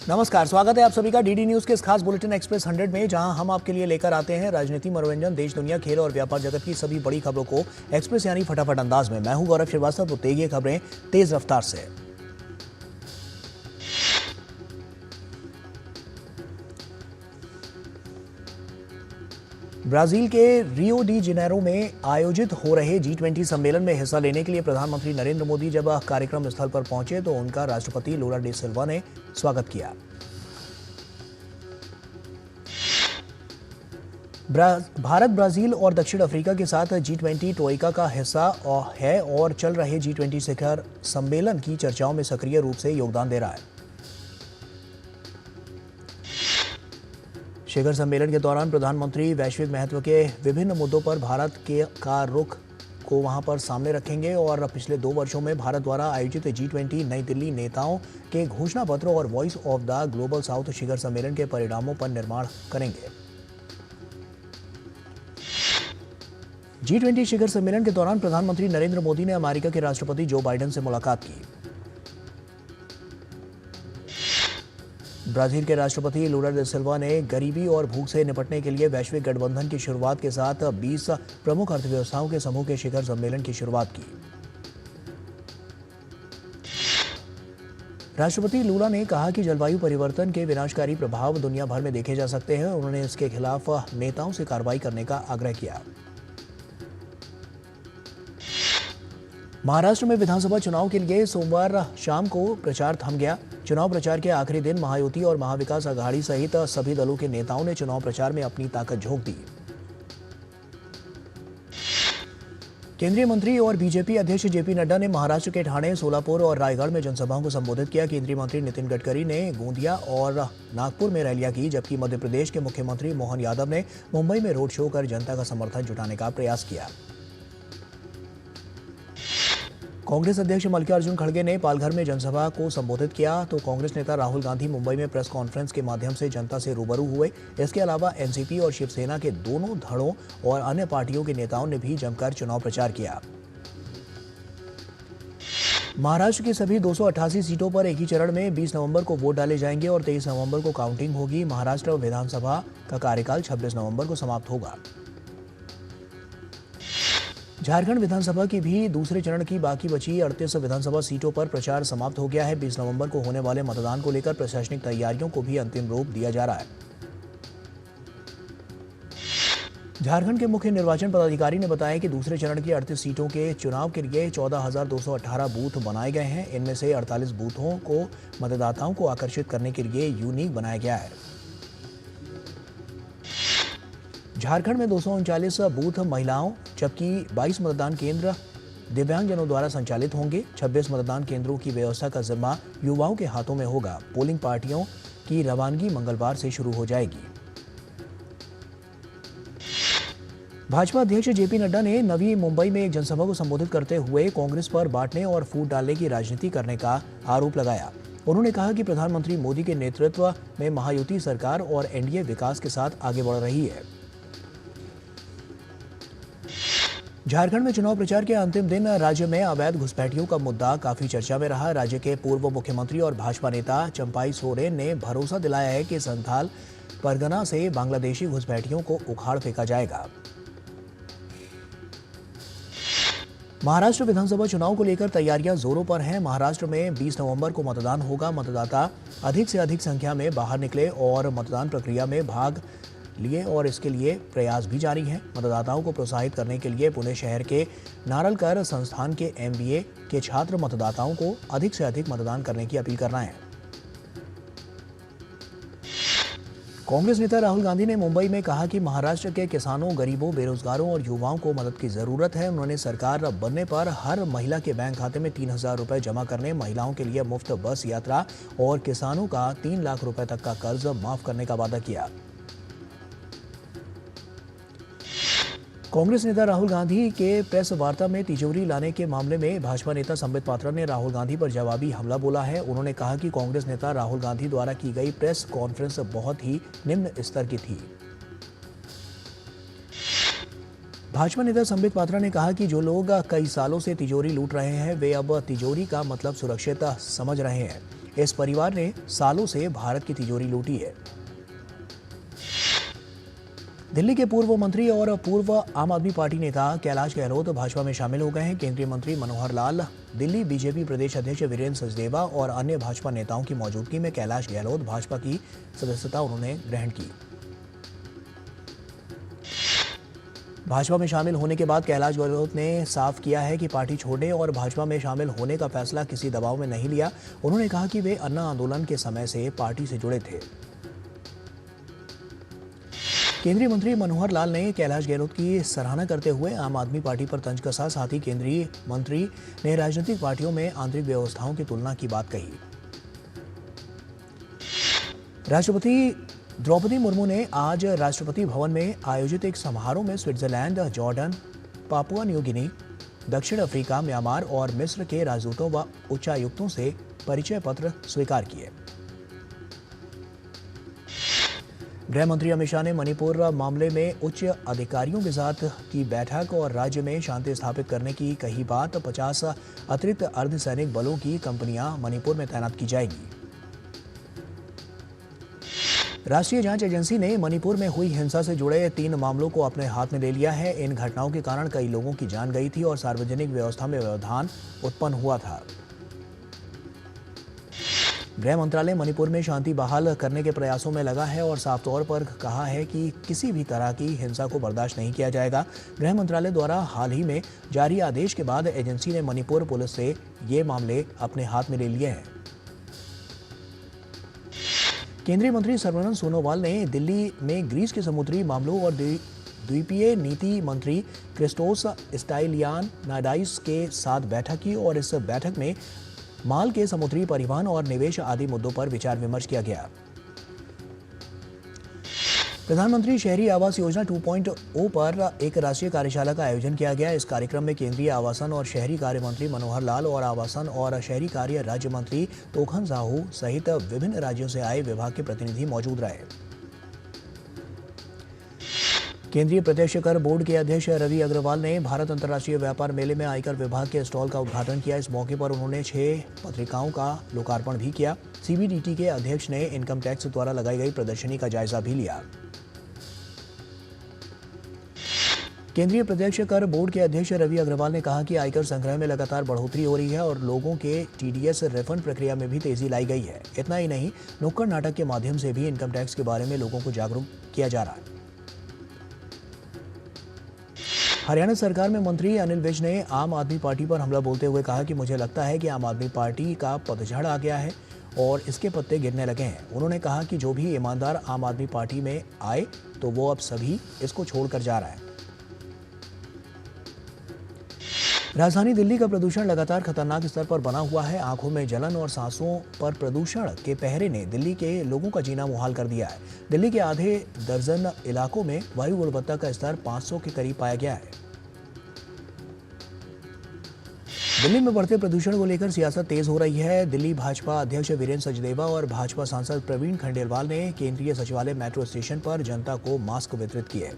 नमस्कार, स्वागत है आप सभी का डीडी न्यूज के इस खास बुलेटिन एक्सप्रेस 100 में, जहां हम आपके लिए लेकर आते हैं राजनीति, मनोरंजन, देश दुनिया, खेल और व्यापार जगत की सभी बड़ी खबरों को एक्सप्रेस यानी फटाफट अंदाज में। मैं हूं गौरव श्रीवास्तव। तो तेज खबरें तेज रफ्तार से। ब्राजील के रियो डी जेनेरो में आयोजित हो रहे G20 सम्मेलन में हिस्सा लेने के लिए प्रधानमंत्री नरेंद्र मोदी जब कार्यक्रम स्थल पर पहुंचे तो उनका राष्ट्रपति लूला डी सिल्वा ने स्वागत किया। भारत, ब्राजील और दक्षिण अफ्रीका के साथ G20 ट्रोइका का हिस्सा है और चल रहे G20 शिखर सम्मेलन की चर्चाओं में सक्रिय रूप से योगदान दे रहा है। शिखर सम्मेलन के दौरान प्रधानमंत्री वैश्विक महत्व के विभिन्न मुद्दों पर भारत का रुख को वहां पर सामने रखेंगे और पिछले 2 वर्षों में भारत द्वारा आयोजित G20 नई दिल्ली नेताओं के घोषणा पत्र और voice of the global south शिखर सम्मेलन के परिणामों पर निर्माण करेंगे। G20 शिखर सम्मेलन के दौरान प्रधानमंत्री नरेंद्र मोदी ने अमेरिका के राष्ट्रपति जो बाइडेन से मुलाकात की। ब्राजील के राष्ट्रपति लूला डी सिल्वा ने गरीबी और भूख से निपटने के लिए वैश्विक गठबंधन की शुरुआत के साथ 20 प्रमुख अर्थव्यवस्थाओं के समूह के शिखर सम्मेलन की शुरुआत की। राष्ट्रपति लूला ने कहा कि जलवायु परिवर्तन के विनाशकारी प्रभाव दुनिया भर में देखे जा सकते हैं। उन्होंने इसके खिलाफ नेताओं से कार्रवाई करने का आग्रह किया। महाराष्ट्र में विधानसभा चुनाव के लिए सोमवार शाम को प्रचार थम गया। चुनाव प्रचार के आखिरी दिन महायुति और महाविकास आघाड़ी सहित सभी दलों के नेताओं ने चुनाव प्रचार में अपनी ताकत झोंक दी। केंद्रीय मंत्री और बीजेपी अध्यक्ष जेपी नड्डा ने महाराष्ट्र के ठाणे, सोलापुर और रायगढ़ में जनसभाओं को संबोधित किया। केंद्रीय मंत्री नितिन गडकरी ने गोंदिया और नागपुर में रैलियां की, जबकि मध्य प्रदेश के मुख्यमंत्री मोहन यादव ने मुंबई में रोड शो कर जनता का समर्थन जुटाने का प्रयास किया। कांग्रेस अध्यक्ष मल्लिकार्जुन खड़गे ने पालघर में जनसभा को संबोधित किया तो कांग्रेस नेता राहुल गांधी मुंबई में प्रेस कॉन्फ्रेंस के माध्यम से जनता से रूबरू हुए। इसके अलावा एनसीपी और शिवसेना के दोनों धड़ों और अन्य पार्टियों के नेताओं ने भी जमकर चुनाव प्रचार किया। महाराष्ट्र की सभी 288 सीटों पर एक ही चरण में 20 नवंबर को वोट डाले जाएंगे और 23 नवंबर को काउंटिंग होगी। महाराष्ट्र विधानसभा का कार्यकाल 26 नवंबर को समाप्त होगा। झारखंड विधानसभा की भी दूसरे चरण की बाकी बची 38 विधानसभा सीटों पर प्रचार समाप्त हो गया है। 20 नवंबर को होने वाले मतदान को लेकर प्रशासनिक तैयारियों को भी अंतिम रूप दिया जा रहा है। झारखंड के मुख्य निर्वाचन पदाधिकारी ने बताया कि दूसरे चरण की 38 सीटों के चुनाव के लिए 14,218 बूथ बनाए गए हैं। इनमें से 48 बूथों को मतदाताओं को आकर्षित करने के लिए यूनिक बनाया गया है। झारखंड में 239 बूथ महिलाओं, जबकि 22 मतदान केंद्र दिव्यांगजनों द्वारा संचालित होंगे। 26 मतदान केंद्रों की व्यवस्था का जिम्मा युवाओं के हाथों में होगा। पोलिंग पार्टियों की रवानगी मंगलवार से शुरू हो जाएगी। भाजपा अध्यक्ष जेपी नड्डा ने नवी मुंबई में एक जनसभा को संबोधित करते हुए कांग्रेस पर बांटने और फूट डालने की राजनीति करने का आरोप लगाया। उन्होंने कहा कि प्रधानमंत्री मोदी के नेतृत्व में महायुति सरकार और एनडीए विकास के साथ आगे बढ़ रही है। झारखंड में चुनाव प्रचार के अंतिम दिन राज्य में अवैध घुसपैठियों का मुद्दा काफी चर्चा में रहा। राज्य के पूर्व मुख्यमंत्री और भाजपा नेता चंपाई सोरेन ने भरोसा दिलाया है कि संथाल परगना से बांग्लादेशी घुसपैठियों को उखाड़ फेंका जाएगा। महाराष्ट्र विधानसभा चुनाव को लेकर तैयारियां जोरों पर हैं। महाराष्ट्र में 20 नवंबर को मतदान होगा। मतदाता अधिक से अधिक संख्या में बाहर निकले और मतदान प्रक्रिया में भाग लिए और इसके लिए प्रयास भी जारी हैं। मतदाताओं को प्रोत्साहित करने के लिए पुणे शहर के नारलकर संस्थान के MBA के छात्र मतदाताओं को अधिक से अधिक मतदान करने की अपील कर रहे हैं। कांग्रेस नेता राहुल गांधी ने मुंबई में कहा कि महाराष्ट्र के किसानों, गरीबों, बेरोजगारों और युवाओं को मदद की जरूरत है। उन्होंने सरकार बनने पर हर महिला के बैंक खाते में 3,000 रुपए जमा करने, महिलाओं के लिए मुफ्त बस यात्रा और किसानों का 3 लाख रुपए तक का कर्ज माफ करने का वादा किया। कांग्रेस नेता राहुल गांधी के प्रेस वार्ता में तिजोरी लाने के मामले में भाजपा नेता संबित पात्रा ने राहुल गांधी पर जवाबी हमला बोला है। उन्होंने कहा कि कांग्रेस नेता राहुल गांधी द्वारा की गई प्रेस कॉन्फ्रेंस बहुत ही निम्न स्तर की थी। भाजपा नेता संबित पात्रा ने कहा कि जो लोग कई सालों से तिजोरी लूट रहे हैं वे अब तिजोरी का मतलब सुरक्षित समझ रहे हैं। इस परिवार ने सालों से भारत की तिजोरी लूटी है। दिल्ली के पूर्व मंत्री और पूर्व आम आदमी पार्टी नेता कैलाश गहलोत भाजपा में शामिल हो गए हैं। केंद्रीय मंत्री मनोहर लाल, दिल्ली बीजेपी प्रदेश अध्यक्ष वीरेंद्र सचदेवा और अन्य भाजपा नेताओं की मौजूदगी में कैलाश गहलोत भाजपा की सदस्यता उन्होंने ग्रहण की। भाजपा में शामिल होने के बाद कैलाश गहलोत ने साफ किया है कि पार्टी छोड़ने और भाजपा में शामिल होने का फैसला किसी दबाव में नहीं लिया। उन्होंने कहा कि वे अन्ना आंदोलन के समय से पार्टी से जुड़े थे। केंद्रीय मंत्री मनोहर लाल ने कैलाश गहलोत की सराहना करते हुए आम आदमी पार्टी पर तंज कसा। साथ ही केंद्रीय मंत्री ने राजनीतिक पार्टियों में आंतरिक व्यवस्थाओं की तुलना की बात कही। राष्ट्रपति द्रौपदी मुर्मू ने आज राष्ट्रपति भवन में आयोजित एक समारोह में Switzerland, Jordan, Papua New Guinea, दक्षिण अफ्रीका, म्यांमार और मिस्र के राजदूतों व उच्चायुक्तों से परिचय पत्र स्वीकार किए। गृह मंत्री अमित शाह ने मणिपुर मामले में उच्च अधिकारियों के साथ की बैठक और राज्य में शांति स्थापित करने की कही बात। 50 अतिरिक्त अर्धसैनिक बलों की कंपनियां मणिपुर में तैनात की जाएगी। राष्ट्रीय जांच एजेंसी ने मणिपुर में हुई हिंसा से जुड़े 3 मामलों को अपने हाथ में ले लिया है। इन घटनाओं के कारण कई लोगों की जान गई थी और सार्वजनिक व्यवस्था में व्यवधान उत्पन्न हुआ था। गृह मंत्रालय मणिपुर में शांति बहाल करने के प्रयासों में लगा है और साफ तौर पर कहा है कि किसी भी तरह की हिंसा को बर्दाश्त नहीं किया जाएगा। गृह मंत्रालय द्वारा हाल ही में जारी आदेश के बाद एजेंसी ने मणिपुर पुलिस से ये मामले अपने हाथ में ले लिए हैं। केंद्रीय मंत्री सर्बानंद सोनोवाल ने दिल्ली में ग्रीस के समुद्री मामलों और द्वीपीय नीति मंत्री क्रिस्टोस स्टाइलियानाइडाइस के साथ बैठक की और इस बैठक में माल के समुद्री परिवहन और निवेश आदि मुद्दों पर विचार विमर्श किया गया। प्रधानमंत्री शहरी आवास योजना 2.0 पर एक राष्ट्रीय कार्यशाला का आयोजन किया गया। इस कार्यक्रम में केंद्रीय आवासन और शहरी कार्य मंत्री मनोहर लाल और आवासन और शहरी कार्य राज्य मंत्री तोखन साहू सहित विभिन्न राज्यों से आए विभाग के प्रतिनिधि मौजूद रहे। केंद्रीय प्रत्यक्ष कर बोर्ड के अध्यक्ष रवि अग्रवाल ने भारत अंतर्राष्ट्रीय व्यापार मेले में आयकर विभाग के स्टॉल का उद्घाटन किया। इस मौके पर उन्होंने 6 पत्रिकाओं का लोकार्पण भी किया। सीबीडीटी के अध्यक्ष ने इनकम टैक्स द्वारा लगाई गई प्रदर्शनी का जायजा भी लिया। केंद्रीय प्रत्यक्ष कर बोर्ड के अध्यक्ष रवि अग्रवाल ने कहा कि आयकर संग्रह में लगातार बढ़ोतरी हो रही है और लोगों के टीडीएस रिफंड प्रक्रिया में भी तेजी लाई गई है। इतना ही नहीं, नुक्कड़ नाटक के माध्यम से भी इनकम टैक्स के बारे में लोगों को जागरूक किया जा रहा है। हरियाणा सरकार में मंत्री अनिल विज ने आम आदमी पार्टी पर हमला बोलते हुए कहा कि मुझे लगता है कि आम आदमी पार्टी का पतझड़ आ गया है और इसके पत्ते गिरने लगे हैं। उन्होंने कहा कि जो भी ईमानदार आम आदमी पार्टी में आए तो वो अब सभी इसको छोड़कर जा रहा है। राजधानी दिल्ली का प्रदूषण लगातार खतरनाक स्तर पर बना हुआ है। आंखों में जलन और सांसों पर प्रदूषण के पहरे ने दिल्ली के लोगों का जीना मुहाल कर दिया है। दिल्ली के आधे दर्जन इलाकों में वायु गुणवत्ता का स्तर 500 के करीब पाया गया है। दिल्ली में बढ़ते प्रदूषण को लेकर सियासत तेज हो रही है। दिल्ली भाजपा अध्यक्ष वीरेंद्र सचदेवा और भाजपा सांसद प्रवीण खंडेलवाल ने केंद्रीय सचिवालय मेट्रो स्टेशन पर जनता को मास्क वितरित किए।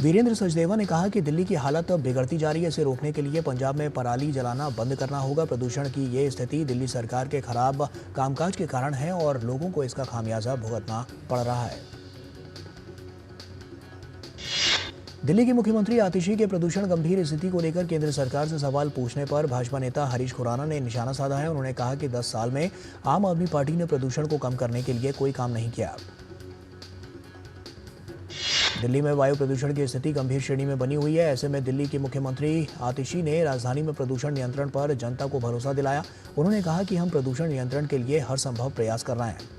वीरेंद्र सचदेवा ने कहा कि दिल्ली की हालत बिगड़ती जा रही है। इसे रोकने के लिए पंजाब में पराली जलाना बंद करना होगा। प्रदूषण की ये स्थिति दिल्ली सरकार के खराब कामकाज के कारण है और लोगों को इसका खामियाजा भुगतना पड़ रहा है। दिल्ली के मुख्यमंत्री आतिशी के प्रदूषण गंभीर स्थिति को लेकर केंद्र सरकार से सवाल पूछने पर भाजपा नेता हरीश खुराना ने निशाना साधा है। उन्होंने कहा कि 10 साल में आम आदमी पार्टी ने प्रदूषण को कम करने के लिए कोई काम नहीं किया। दिल्ली में वायु प्रदूषण की स्थिति गंभीर श्रेणी में बनी हुई है। ऐसे में दिल्ली के मुख्यमंत्री आतिशी ने राजधानी में प्रदूषण नियंत्रण पर जनता को भरोसा दिलाया। उन्होंने कहा कि हम प्रदूषण नियंत्रण के लिए हर संभव प्रयास कर रहे हैं।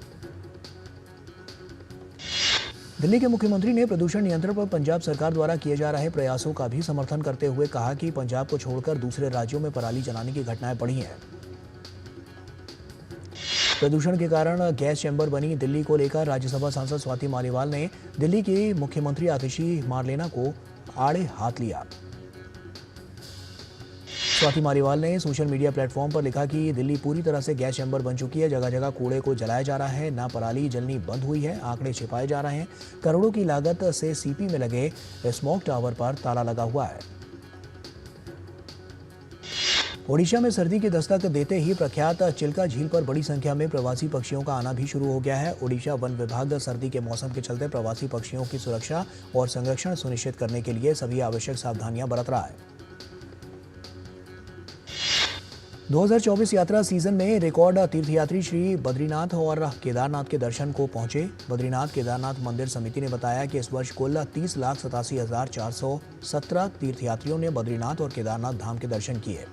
दिल्ली के मुख्यमंत्री ने प्रदूषण नियंत्रण पर पंजाब सरकार द्वारा किए जा रहे प्रयासों का भी समर्थन करते हुए कहा कि पंजाब को छोड़कर दूसरे राज्यों में पराली जलाने की घटनाएं बढ़ी हैं। प्रदूषण के कारण गैस चैम्बर बनी दिल्ली को लेकर राज्यसभा सांसद स्वाति मालीवाल ने दिल्ली की मुख्यमंत्री आतिशी मारलेना को आड़े हाथ लिया। स्वाति मालीवाल ने सोशल मीडिया प्लेटफॉर्म पर लिखा कि दिल्ली पूरी तरह से गैस चैम्बर बन चुकी है। जगह जगह कूड़े को जलाया जा रहा है। ना पराली जलनी बंद हुई है। आंकड़े छिपाए जा रहे हैं। करोड़ों की लागत से सीपी में लगे स्मोक टावर पर ताला लगा हुआ है। ओडिशा में सर्दी की दस्तक देते ही प्रख्यात चिल्का झील पर बड़ी संख्या में प्रवासी पक्षियों का आना भी शुरू हो गया है। ओडिशा वन विभाग सर्दी के मौसम के चलते प्रवासी पक्षियों की सुरक्षा और संरक्षण सुनिश्चित करने के लिए सभी आवश्यक सावधानियां बरत रहा है। 2024 यात्रा सीजन में रिकॉर्ड तीर्थयात्री श्री बद्रीनाथ और केदारनाथ के दर्शन को पहुंचे। बद्रीनाथ केदारनाथ मंदिर समिति ने बताया कि इस वर्ष कुल 30,87,417 तीर्थयात्रियों ने बद्रीनाथ और केदारनाथ धाम के दर्शन किए।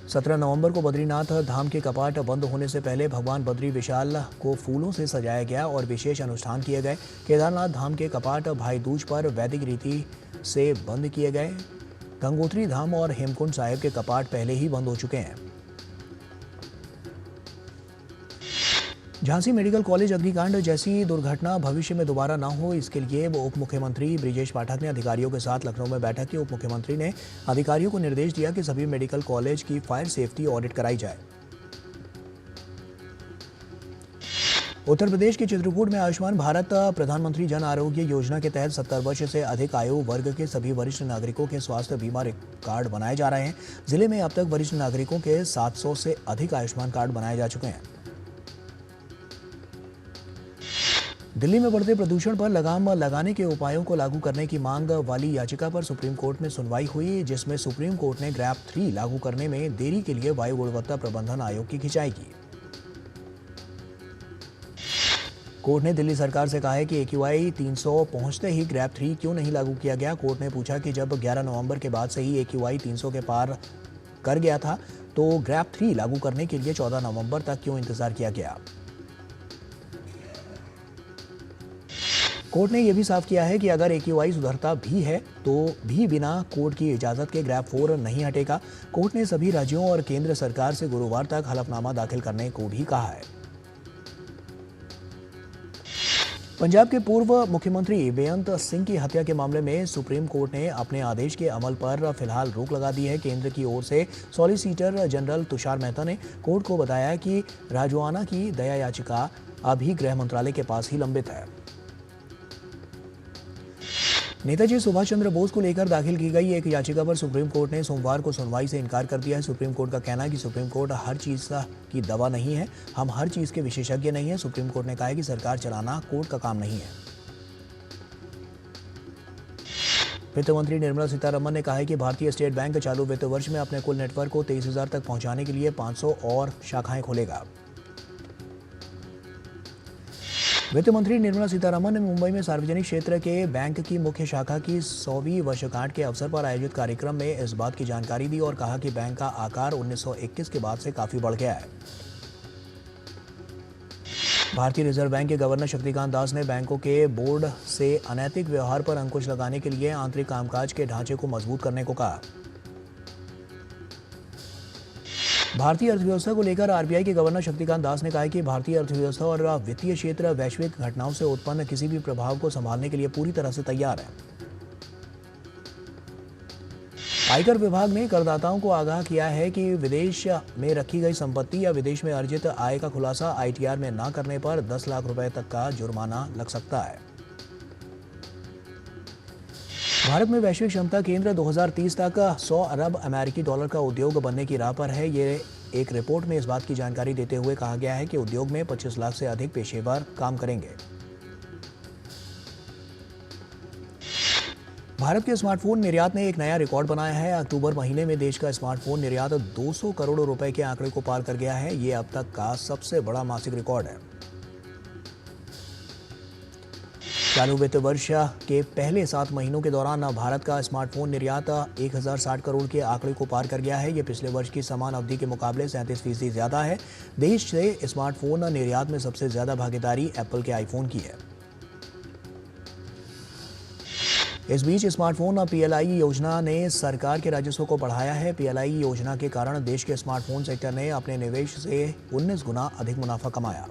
17 नवंबर को बद्रीनाथ धाम के कपाट बंद होने से पहले भगवान बद्री विशाल को फूलों से सजाया गया और विशेष अनुष्ठान किए गए। केदारनाथ धाम के कपाट भाई दूज पर वैदिक रीति से बंद किए गए। गंगोत्री धाम और हेमकुंड साहिब के कपाट पहले ही बंद हो चुके हैं। झांसी मेडिकल कॉलेज अग्निकांड जैसी दुर्घटना भविष्य में दोबारा न हो, इसके लिए उप मुख्यमंत्री ब्रिजेश पाठक ने अधिकारियों के साथ लखनऊ में बैठक की। उप मुख्यमंत्री ने अधिकारियों को निर्देश दिया कि सभी मेडिकल कॉलेज की फायर सेफ्टी ऑडिट कराई जाए। उत्तर प्रदेश के चित्रकूट में आयुष्मान भारत प्रधानमंत्री जन आरोग्य योजना के तहत 70 वर्ष से अधिक आयु वर्ग के सभी वरिष्ठ नागरिकों के स्वास्थ्य बीमा कार्ड बनाए जा रहे हैं। जिले में अब तक वरिष्ठ नागरिकों के 700 से अधिक आयुष्मान कार्ड बनाए जा चुके हैं। दिल्ली में बढ़ते प्रदूषण पर लगाम लगाने के उपायों को लागू करने की मांग वाली याचिका पर सुप्रीम कोर्ट में सुनवाई हुई, जिसमें सुप्रीम कोर्ट ने ग्रैप 3 लागू करने में देरी के लिए वायु गुणवत्ता प्रबंधन आयोग की खिंचाई की। कोर्ट ने दिल्ली सरकार से कहा है कि AQI 300 पहुंचते ही ग्रैप 3 क्यों नहीं लागू किया गया। कोर्ट ने पूछा कि जब 11 नवंबर के बाद से ही AQI 300 के पार कर गया था तो ग्रैप 3 लागू करने के लिए 14 नवंबर तक क्यों इंतजार किया गया। कोर्ट ने यह भी साफ किया है कि अगर AQI सुधरता भी है तो भी बिना कोर्ट की इजाजत के ग्रैप 4 नहीं हटेगा। कोर्ट ने सभी राज्यों और केंद्र सरकार से गुरुवार तक हलफनामा दाखिल करने को भी कहा है। पंजाब के पूर्व मुख्यमंत्री बेअंत सिंह की हत्या के मामले में सुप्रीम कोर्ट ने अपने आदेश के अमल पर फिलहाल रोक लगा दी है। केंद्र की ओर से सॉलिसिटर जनरल तुषार मेहता ने कोर्ट को बताया कि राजवाना की दया याचिका अभी गृह मंत्रालय के पास ही लंबित है। नेताजी सुभाष चंद्र बोस को लेकर दाखिल की गई एक याचिका पर सुप्रीम कोर्ट ने सोमवार को सुनवाई से इनकार कर दिया है। सुप्रीम कोर्ट का कहना है कि सुप्रीम कोर्ट हर चीज की दवा नहीं है, हम हर चीज के विशेषज्ञ नहीं है। सुप्रीम कोर्ट ने कहा है कि सरकार चलाना कोर्ट का काम नहीं है। वित्त मंत्री निर्मला सीतारमण ने कहा है कि भारतीय स्टेट बैंक चालू वित्त वर्ष में अपने कुल नेटवर्क को 23,000 तक पहुंचाने के लिए 500 और शाखाएं खोलेगा। वित्त मंत्री निर्मला सीतारमण ने मुंबई में सार्वजनिक क्षेत्र के बैंक की मुख्य शाखा की 100वीं वर्षगांठ के अवसर पर आयोजित कार्यक्रम में इस बात की जानकारी दी और कहा कि बैंक का आकार 1921 के बाद से काफी बढ़ गया है। भारतीय रिजर्व बैंक के गवर्नर शक्तिकांत दास ने बैंकों के बोर्ड से अनैतिक व्यवहार पर अंकुश लगाने के लिए आंतरिक कामकाज के ढांचे को मजबूत करने को कहा। भारतीय अर्थव्यवस्था को लेकर आरबीआई के गवर्नर शक्तिकांत दास ने कहा है कि भारतीय अर्थव्यवस्था और वित्तीय क्षेत्र वैश्विक घटनाओं से उत्पन्न किसी भी प्रभाव को संभालने के लिए पूरी तरह से तैयार है। आयकर विभाग ने करदाताओं को आगाह किया है कि विदेश में रखी गई संपत्ति या विदेश में अर्जित आय का खुलासा ITR में न करने पर 10 लाख रुपए तक का जुर्माना लग सकता है। भारत में वैश्विक क्षमता केंद्र 2030 तक 100 अरब अमेरिकी डॉलर का उद्योग बनने की राह पर है। ये एक रिपोर्ट में इस बात की जानकारी देते हुए कहा गया है कि उद्योग में 25 लाख से अधिक पेशेवर काम करेंगे। भारत के स्मार्टफोन निर्यात ने एक नया रिकॉर्ड बनाया है। अक्टूबर महीने में देश का स्मार्टफोन निर्यात 200 करोड़ रुपए के आंकड़े को पार कर गया है। ये अब तक का सबसे बड़ा मासिक रिकॉर्ड है। चालू वित्त वर्ष के पहले 7 महीनों के दौरान भारत का स्मार्टफोन निर्यात 1060 करोड़ के आंकड़े को पार कर गया है। ये पिछले वर्ष की समान अवधि के मुकाबले 37% ज्यादा है। देश से स्मार्टफोन निर्यात में सबसे ज्यादा भागीदारी एप्पल के आईफोन की है। इस बीच स्मार्टफोन PLI योजना ने सरकार के राजस्व को बढ़ाया है। PLI योजना के कारण देश के स्मार्टफोन सेक्टर ने अपने निवेश से 19 गुना अधिक मुनाफा कमाया।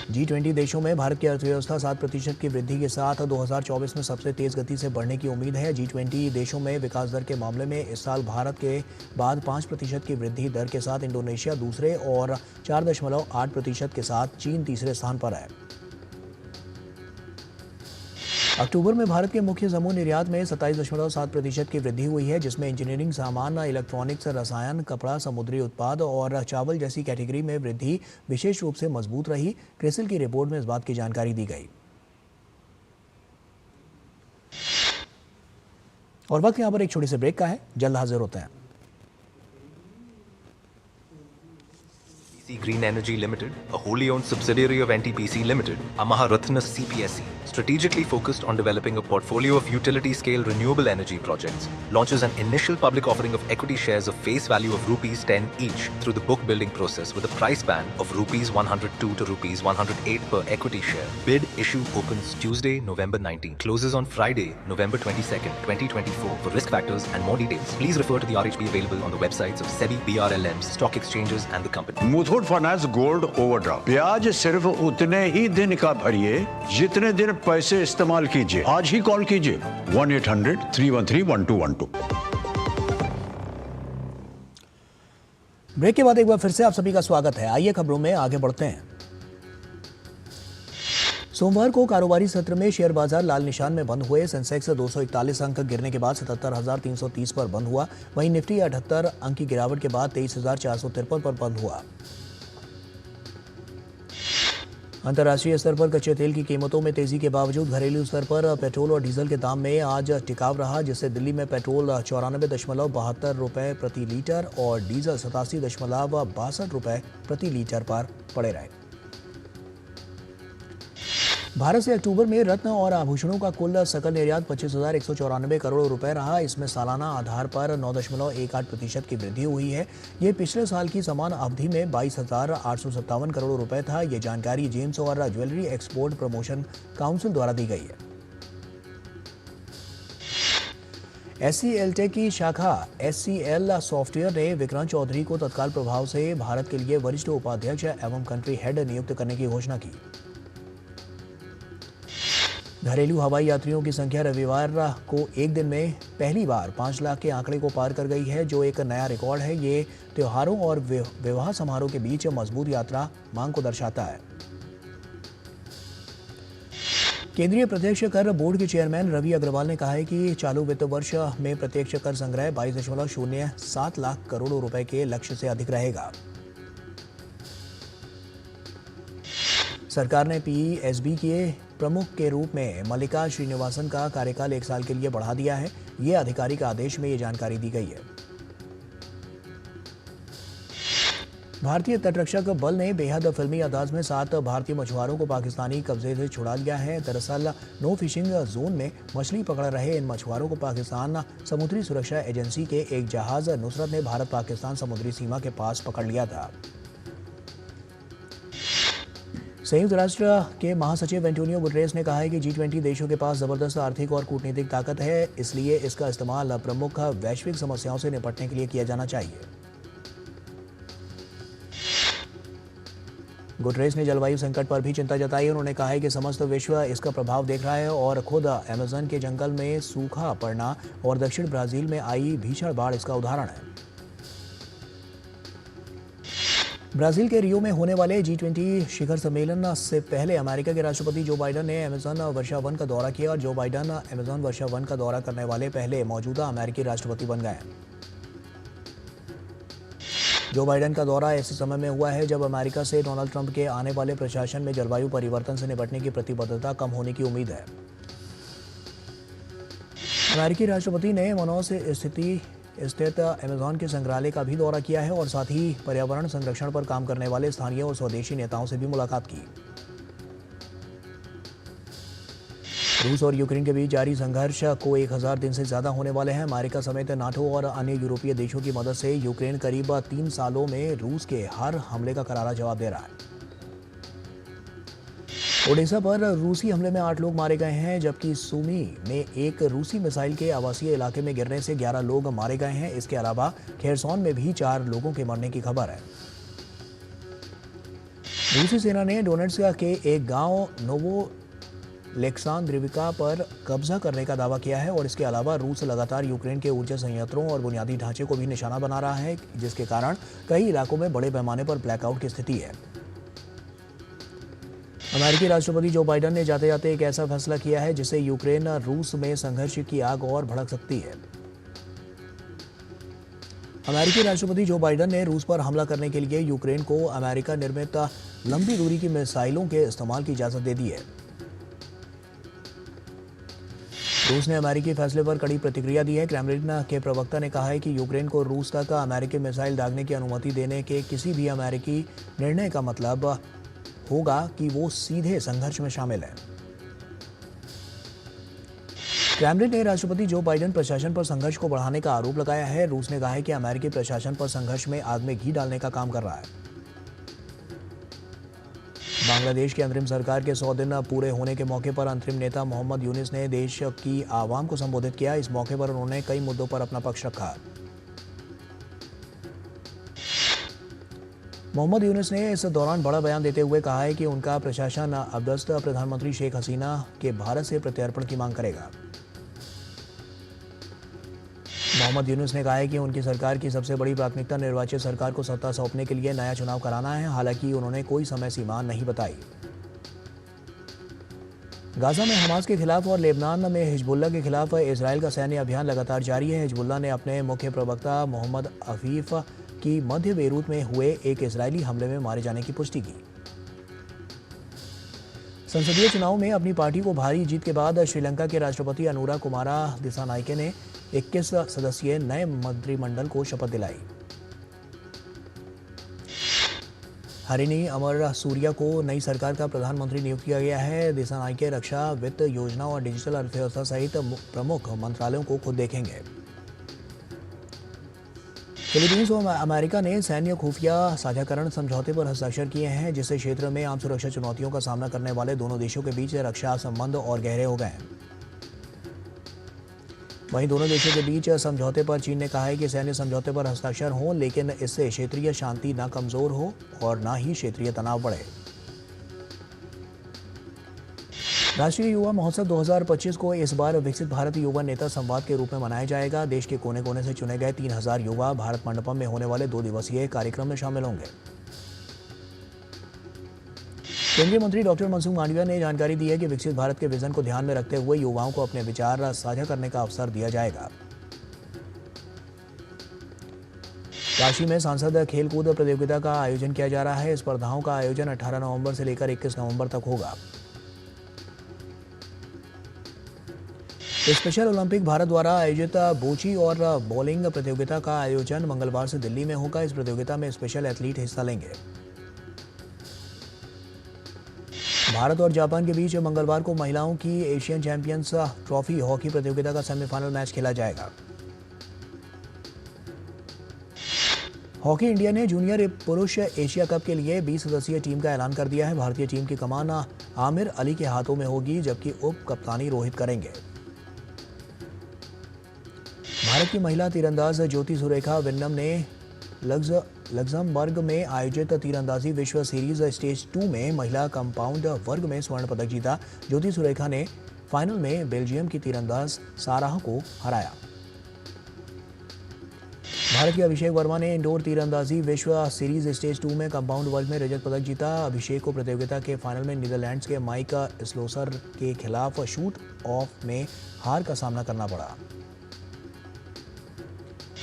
G20 देशों में भारत की अर्थव्यवस्था 7% की वृद्धि के साथ 2024 में सबसे तेज गति से बढ़ने की उम्मीद है। G20 देशों में विकास दर के मामले में इस साल भारत के बाद 5% की वृद्धि दर के साथ इंडोनेशिया दूसरे और 4.8% के साथ चीन तीसरे स्थान पर है। अक्टूबर में भारत के मुख्य समूह निर्यात में 27.7% की वृद्धि हुई है, जिसमें इंजीनियरिंग सामान, इलेक्ट्रॉनिक्स, रसायन, कपड़ा, समुद्री उत्पाद और चावल जैसी कैटेगरी में वृद्धि विशेष रूप से मजबूत रही। क्रिसिल की रिपोर्ट में इस बात की जानकारी दी गई। और वक्त यहाँ पर एक छोटे से ब्रेक का है, जल्द हाजिर होते हैं। Green Energy Limited, a wholly owned subsidiary of NTPC Limited, Amaha Ratna CPSE, strategically focused on developing a portfolio of utility-scale renewable energy projects, launches an initial public offering of equity shares of face value of rupees 10 each through the book building process with a price band of rupees 102 to rupees 108 per equity share. Bid issue opens Tuesday, November 19, closes on Friday, November 22nd, 2024. For risk factors and more details, please refer to the RHP available on the websites of SEBI, BRLMs, stock exchanges and the company. Muthoot finance gold overdraft, ब्याज सिर्फ उतने ही दिन का भरिए जितने दिन पैसे इस्तेमाल कीजिए। आज ही कॉल कीजिए 1-800-313-1212। ब्रेक के बाद एक बार फिर से आप सभी का स्वागत है। आइए खबरों में आगे बढ़ते हैं। सोमवार को कारोबारी सत्र में शेयर बाजार लाल निशान में बंद हुए। सेंसेक्स 241 अंक गिरने के बाद 77,330 पर बंद हुआ। वहीं निफ्टी 78 अंक की गिरावट के बाद 23,453 पर बंद हुआ। अंतर्राष्ट्रीय स्तर पर कच्चे तेल की कीमतों में तेजी के बावजूद घरेलू स्तर पर पेट्रोल और डीजल के दाम में आज टिकाव रहा, जिससे दिल्ली में पेट्रोल 94.72 रुपये प्रति लीटर और डीजल 87.62 रुपये प्रति लीटर पर पड़े रहे। भारत से अक्टूबर में रत्न और आभूषणों का कुल सकल निर्यात 25,194 करोड़ रुपए रहा। इसमें सालाना आधार पर 9.18% की वृद्धि हुई है। ये पिछले साल की समान अवधि में 22,857 करोड़ रुपए था। ये जानकारी जेम्स और ज्वेलरी एक्सपोर्ट प्रमोशन काउंसिल द्वारा दी गई है। SCL टेक की शाखा SCL सॉफ्टवेयर ने विक्रांत चौधरी को तत्काल प्रभाव से भारत के लिए वरिष्ठ उपाध्यक्ष एवं कंट्री हेड नियुक्त करने की घोषणा की। घरेलू हवाई यात्रियों की संख्या रविवार को एक दिन में पहली बार 5 लाख के आंकड़े को पार कर गई है, जो एक नया रिकॉर्ड है। ये त्योहारों और विवाह समारोह के बीच मजबूत यात्रा मांग को दर्शाता है। केंद्रीय प्रत्यक्ष कर बोर्ड के चेयरमैन रवि अग्रवाल ने कहा है कि चालू वित्त वर्ष में प्रत्यक्ष कर संग्रह 22.07 लाख करोड़ रुपए के लक्ष्य से अधिक रहेगा। सरकार ने PESB के प्रमुख के रूप में मल्लिका श्रीनिवासन का कार्यकाल 1 साल के लिए बढ़ा दिया है। ये आधिकारिक आदेश में ये जानकारी दी गई है। भारतीय तटरक्षक बल ने बेहद फिल्मी अंदाज में 7 भारतीय मछुआरों को पाकिस्तानी कब्जे से छुड़ा लिया है। दरअसल नो फिशिंग जोन में मछली पकड़ रहे इन मछुआरों को पाकिस्तान समुद्री सुरक्षा एजेंसी के एक जहाज नुसरत ने भारत पाकिस्तान समुद्री सीमा के पास पकड़ लिया था। संयुक्त राष्ट्र के महासचिव एंटोनियो गुटरेस ने कहा है कि G20 देशों के पास जबरदस्त आर्थिक और कूटनीतिक ताकत है, इसलिए इसका इस्तेमाल प्रमुख वैश्विक समस्याओं से निपटने के लिए किया जाना चाहिए। गुटरेस ने जलवायु संकट पर भी चिंता जताई। उन्होंने कहा है कि समस्त विश्व इसका प्रभाव देख रहा है और खुद अमेज़न के जंगल में सूखा पड़ना और दक्षिण ब्राजील में आई भीषण बाढ़ इसका उदाहरण है। ब्राजील के रियो में होने वाले G20 शिखर सम्मेलन से पहले अमेरिका के राष्ट्रपति जो बाइडन ने अमेज़न वर्षा वन का दौरा किया और जो बाइडन अमेज़न वर्षा वन का दौरा करने वाले पहले मौजूदा अमेरिकी राष्ट्रपति बन गए। जो बाइडन का दौरा ऐसे समय में हुआ है जब अमेरिका से डोनाल्ड ट्रंप के आने वाले प्रशासन में जलवायु परिवर्तन से निपटने की प्रतिबद्धता कम होने की उम्मीद है। अमेरिकी राष्ट्रपति ने मनोस स्थित अमेज़न के संग्रहालय का भी दौरा किया है और साथ ही पर्यावरण संरक्षण पर काम करने वाले स्थानीय और स्वदेशी नेताओं से भी मुलाकात की। रूस और यूक्रेन के बीच जारी संघर्ष को 1000 दिन से ज्यादा होने वाले हैं। अमेरिका समेत नाटो और अन्य यूरोपीय देशों की मदद से यूक्रेन करीब 3 सालों में रूस के हर हमले का करारा जवाब दे रहा है। ओडिशा पर रूसी हमले में 8 लोग मारे गए हैं, जबकि सुमी में एक रूसी मिसाइल के आवासीय इलाके में गिरने से 11 लोग मारे गए हैं। इसके अलावा खेरसौन में भी 4 लोगों के मरने की खबर है। रूसी सेना ने डोनेट्स्क के एक गांव नोवोलेक्सांद्रिविका पर कब्जा करने का दावा किया है और इसके अलावा रूस लगातार यूक्रेन के ऊर्जा संयंत्रों और बुनियादी ढांचे को भी निशाना बना रहा है, जिसके कारण कई इलाकों में बड़े पैमाने पर ब्लैकआउट की स्थिति है। अमेरिकी राष्ट्रपति जो बाइडेन ने जाते जाते एक ऐसा फैसला किया है जिससे यूक्रेन रूस में संघर्ष की आग और भड़क सकती है। अमेरिकी राष्ट्रपति जो बाइडेन ने रूस पर हमला करने के लिए यूक्रेन को अमेरिका निर्मित लंबी दूरी की मिसाइलों के इस्तेमाल की इजाजत दे दी है। रूस ने अमेरिकी फैसले पर कड़ी प्रतिक्रिया दी है। क्रेमलिन के प्रवक्ता ने कहा है कि यूक्रेन को रूस तक अमेरिकी मिसाइल दागने की अनुमति देने के किसी भी अमेरिकी निर्णय का मतलब होगा कि वो सीधे संघर्ष में शामिल है। क्रेमलिन ने राष्ट्रपति जो बाइडेन प्रशासन पर संघर्ष को बढ़ाने का आरोप लगाया है। रूस ने कहा है कि अमेरिकी प्रशासन पर संघर्ष में आग में घी डालने का काम कर रहा है। बांग्लादेश की अंतरिम सरकार के 100 दिन पूरे होने के मौके पर अंतरिम नेता मोहम्मद यूनुस ने देश की आवाम को संबोधित किया। इस मौके पर उन्होंने कई मुद्दों पर अपना पक्ष रखा। मोहम्मद यूनुस ने इस दौरान बड़ा बयान देते हुए कहा है कि उनका प्रशासन अब्दस्त प्रधानमंत्री शेख हसीना के भारत से प्रत्यर्पण की मांग करेगा। मोहम्मद यूनुस ने कहा है कि उनकी सरकार की सबसे बड़ी प्राथमिकता निर्वाचित सरकार को सत्ता सौंपने के लिए नया चुनाव कराना है। हालांकि उन्होंने कोई समय सीमा नहीं बताई। गाजा में हमास के खिलाफ और लेबनान में हिजबुल्लाह के खिलाफ इजरायल का सैन्य अभियान लगातार जारी है। हिजबुल्लाह ने अपने मुख्य प्रवक्ता मोहम्मद अफीफ की मध्य बेरूत में हुए एक इजरायली हमले में मारे जाने की पुष्टि की। संसदीय चुनाव में अपनी पार्टी को भारी जीत के बाद श्रीलंका के राष्ट्रपति अनुरा कुमारा दिसानायके ने 21 सदस्यीय नए मंत्रिमंडल को शपथ दिलाई। हरिनी अमर सूर्या को नई सरकार का प्रधानमंत्री नियुक्त किया गया है। दिसानायके रक्षा, वित्त, योजना और डिजिटल अर्थव्यवस्था सहित प्रमुख मंत्रालयों को खुद देखेंगे। फिलीपींस और अमेरिका ने सैन्य खुफिया साझाकरण समझौते पर हस्ताक्षर किए हैं, जिससे क्षेत्र में आम सुरक्षा चुनौतियों का सामना करने वाले दोनों देशों के बीच रक्षा संबंध और गहरे हो गए हैं। वहीं दोनों देशों के बीच समझौते पर चीन ने कहा है कि सैन्य समझौते पर हस्ताक्षर हों, लेकिन इससे क्षेत्रीय शांति न कमजोर हो और न ही क्षेत्रीय तनाव बढ़े। राष्ट्रीय युवा महोत्सव 2025 को इस बार विकसित भारत युवा नेता संवाद के रूप में मनाया जाएगा। देश के कोने कोने से चुने गए 3000 युवा भारत मंडपम में होने वाले 2 दिवसीय कार्यक्रम में शामिल होंगे। केंद्रीय मंत्री डॉक्टर मनसुख मांडविया ने जानकारी दी है कि विकसित भारत के विजन को ध्यान में रखते हुए युवाओं को अपने विचार साझा करने का अवसर दिया जाएगा। काशी में सांसद खेलकूद प्रतियोगिता का आयोजन किया जा रहा है। स्पर्धाओं का आयोजन 18 नवंबर से लेकर 21 नवंबर तक होगा। स्पेशल ओलंपिक भारत द्वारा आयोजित बोची और बॉलिंग प्रतियोगिता का आयोजन मंगलवार से दिल्ली में होगा। इस प्रतियोगिता में स्पेशल एथलीट हिस्सा लेंगे। भारत और जापान के बीच मंगलवार को महिलाओं की एशियन चैंपियंस ट्रॉफी हॉकी प्रतियोगिता का सेमीफाइनल मैच खेला जाएगा। हॉकी इंडिया ने जूनियर पुरुष एशिया कप के लिए 20 सदस्यीय टीम का ऐलान कर दिया है। भारतीय टीम की कमान आमिर अली के हाथों में होगी, जबकि उप कप्तानी रोहित करेंगे। भारत की महिला तीरंदाज ज्योति सुरेखा वेन्नम ने लग्जमबर्ग में आयोजित तीरंदाजी विश्व सीरीज स्टेज 2 में महिला कंपाउंड वर्ग में स्वर्ण पदक जीता। ज्योति सुरेखा ने फाइनल में बेल्जियम की तीरंदाज साराह को हराया। भारत के अभिषेक वर्मा ने इंडोर तीरंदाजी विश्व सीरीज स्टेज 2 में कंपाउंड वर्ग में रजत पदक जीता। अभिषेक को प्रतियोगिता के फाइनल में नीदरलैंड्स के माइक स्लोसर के खिलाफ शूट ऑफ में हार का सामना करना पड़ा।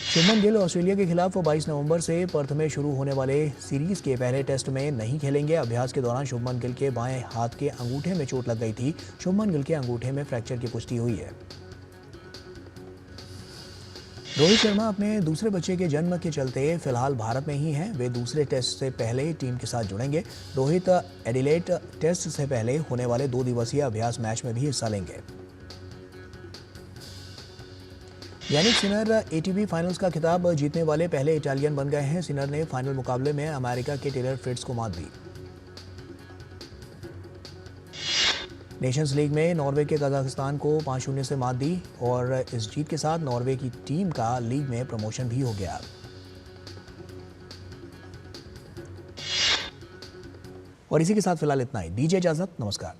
शुभमन गिल ऑस्ट्रेलिया के खिलाफ 22 नवंबर से पर्थ में शुरू होने वाले सीरीज के पहले टेस्ट में नहीं खेलेंगे। अभ्यास के दौरान शुभमन गिल के बाएं हाथ के अंगूठे में चोट लग गई थी। शुभमन गिल के अंगूठे में फ्रैक्चर की पुष्टि हुई है। रोहित शर्मा अपने दूसरे बच्चे के जन्म के चलते फिलहाल भारत में ही हैं। वे दूसरे टेस्ट से पहले टीम के साथ जुड़ेंगे। रोहित एडिलेड टेस्ट से पहले होने वाले 2 दिवसीय अभ्यास मैच में भी हिस्सा लेंगे। यानिक सिनर एटीपी फाइनल्स का खिताब जीतने वाले पहले इटालियन बन गए हैं। सिनर ने फाइनल मुकाबले में अमेरिका के टेलर फ्रिट्ज को मात दी। नेशंस लीग में नॉर्वे के कजाकिस्तान को 5-0 से मात दी और इस जीत के साथ नॉर्वे की टीम का लीग में प्रमोशन भी हो गया। और इसी के साथ फिलहाल इतना ही। दीजिए इजाजत, नमस्कार।